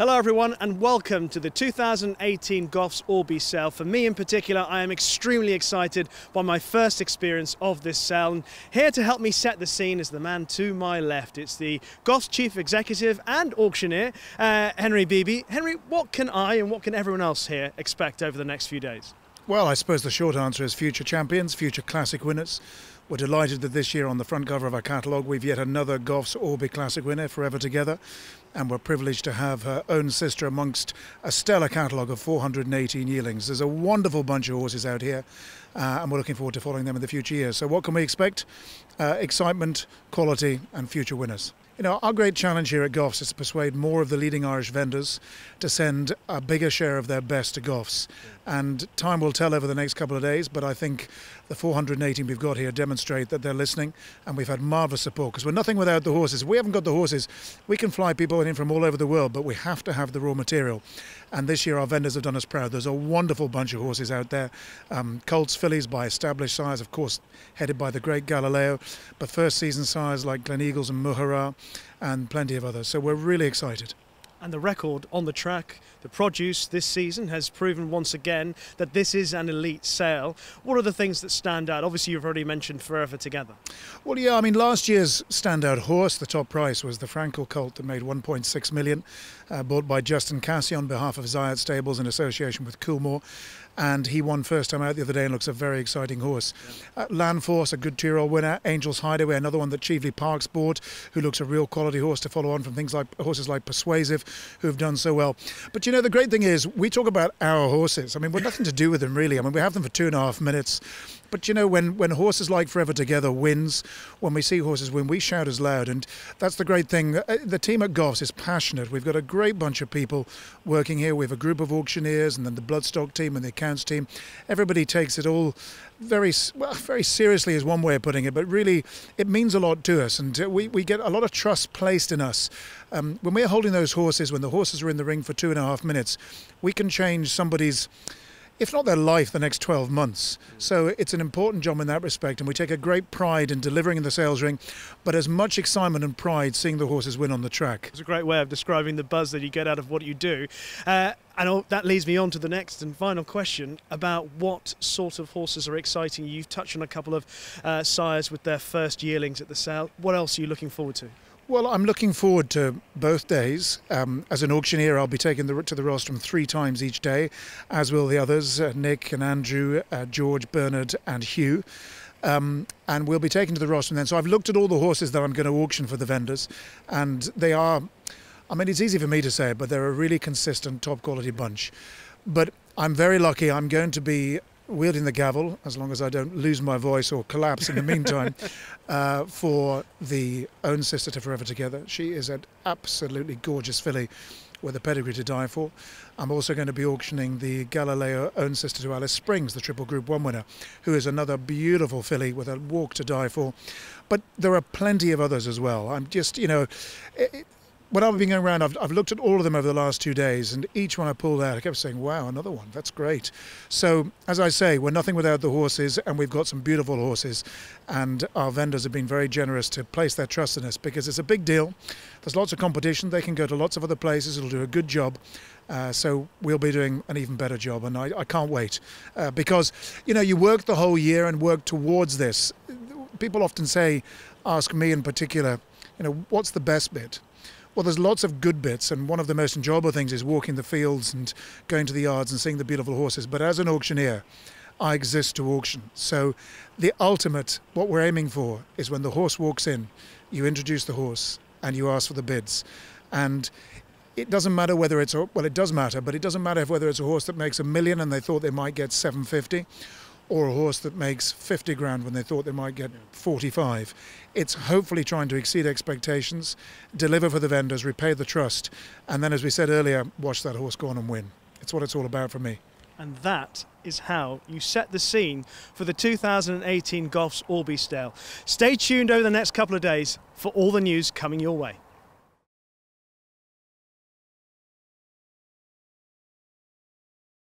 Hello everyone and welcome to the 2018 Goffs Orby Sale. For me in particular, I am extremely excited by my first experience of this sale. And here to help me set the scene is the man to my left. It's the Goffs Chief Executive and Auctioneer, Henry Beeby. Henry, what can I and what can everyone else here expect over the next few days? Well, I suppose the short answer is future champions, future classic winners. We're delighted that this year on the front cover of our catalogue we've yet another Goffs Orby Classic winner, Forever Together, and we're privileged to have her own sister amongst a stellar catalogue of 418 yearlings. There's a wonderful bunch of horses out here and we're looking forward to following them in the future years. So what can we expect? Excitement, quality and future winners. You know, our great challenge here at Goffs is to persuade more of the leading Irish vendors to send a bigger share of their best to Goffs. And time will tell over the next couple of days, but I think the 418 we've got here demonstrate that they're listening, and we've had marvellous support, because we're nothing without the horses. If we haven't got the horses, we can fly people in from all over the world, but we have to have the raw material. And this year our vendors have done us proud. There's a wonderful bunch of horses out there. Colts, fillies by established sires, of course, headed by the great Galileo, but first season sires like Gleneagles and Muhara, and plenty of others. So we're really excited. And the record on the track, the produce this season has proven once again that this is an elite sale. What are the things that stand out? Obviously, you've already mentioned Forever Together. Well, yeah, I mean, last year's standout horse, the top price, was the Frankel Colt that made 1.6 million, bought by Justin Cassie on behalf of Zayat Stables in association with Coolmore. And he won first time out the other day and looks a very exciting horse. Land Force, a good two-year-old winner. Angel's Hideaway, another one that Cheveley Parks bought, who looks a real quality horse to follow on from things like horses like Persuasive, who have done so well. But you know, the great thing is, we talk about our horses. I mean, we've nothing to do with them really. I mean, we have them for 2.5 minutes. But you know, when horses like Forever Together wins, when we see horses win, we shout as loud. And that's the great thing. The team at Goffs is passionate. We've got a great bunch of people working here. We have a group of auctioneers and then the bloodstock team and the accounts team. Everybody takes it all very seriously is one way of putting it, but really it means a lot to us, and we get a lot of trust placed in us. When we're holding those horses, when the horses are in the ring for 2.5 minutes, we can change somebody's, if not their life, the next 12 months. So it's an important job in that respect, and we take a great pride in delivering in the sales ring, but as much excitement and pride seeing the horses win on the track. It's a great way of describing the buzz that you get out of what you do. And that leads me on to the next and final question about what sort of horses are exciting you. You've touched on a couple of sires with their first yearlings at the sale. What else are you looking forward to? Well, I'm looking forward to both days. As an auctioneer, I'll be taking to the rostrum 3 times each day, as will the others, Nick and Andrew, George, Bernard and Hugh. And we'll be taken to the rostrum then. So I've looked at all the horses that I'm going to auction for the vendors, and they are, I mean, it's easy for me to say it, but they're a really consistent, top quality bunch. But I'm very lucky. I'm going to be wielding the gavel, as long as I don't lose my voice or collapse in the meantime, for the own sister to Forever Together. She is an absolutely gorgeous filly with a pedigree to die for. I'm also going to be auctioning the Galileo own sister to Alice Springs, the Triple Group 1 winner, who is another beautiful filly with a walk to die for. But there are plenty of others as well. I'm just, you know, when I've been going around, I've looked at all of them over the last 2 days, and each one I pulled out, I kept saying, wow, another one, that's great. So, as I say, we're nothing without the horses, and we've got some beautiful horses, and our vendors have been very generous to place their trust in us, because it's a big deal. There's lots of competition. They can go to lots of other places. It'll do a good job. So we'll be doing an even better job, and I can't wait. Because, you know, you work the whole year and work towards this. People often say, ask me in particular, you know, what's the best bit? Well, there's lots of good bits, and one of the most enjoyable things is walking the fields and going to the yards and seeing the beautiful horses. But as an auctioneer, I exist to auction. So the ultimate, what we're aiming for, is when the horse walks in, you introduce the horse and you ask for the bids. And it doesn't matter whether it's, well, it does matter, but it doesn't matter whether it's a horse that makes 1 million and they thought they might get 750, or a horse that makes 50 grand when they thought they might get 45. It's hopefully trying to exceed expectations, deliver for the vendors, repay the trust, and then, as we said earlier, watch that horse go on and win. It's what it's all about for me. And that is how you set the scene for the 2018 Goffs Orby Sale. Stay tuned over the next couple of days for all the news coming your way.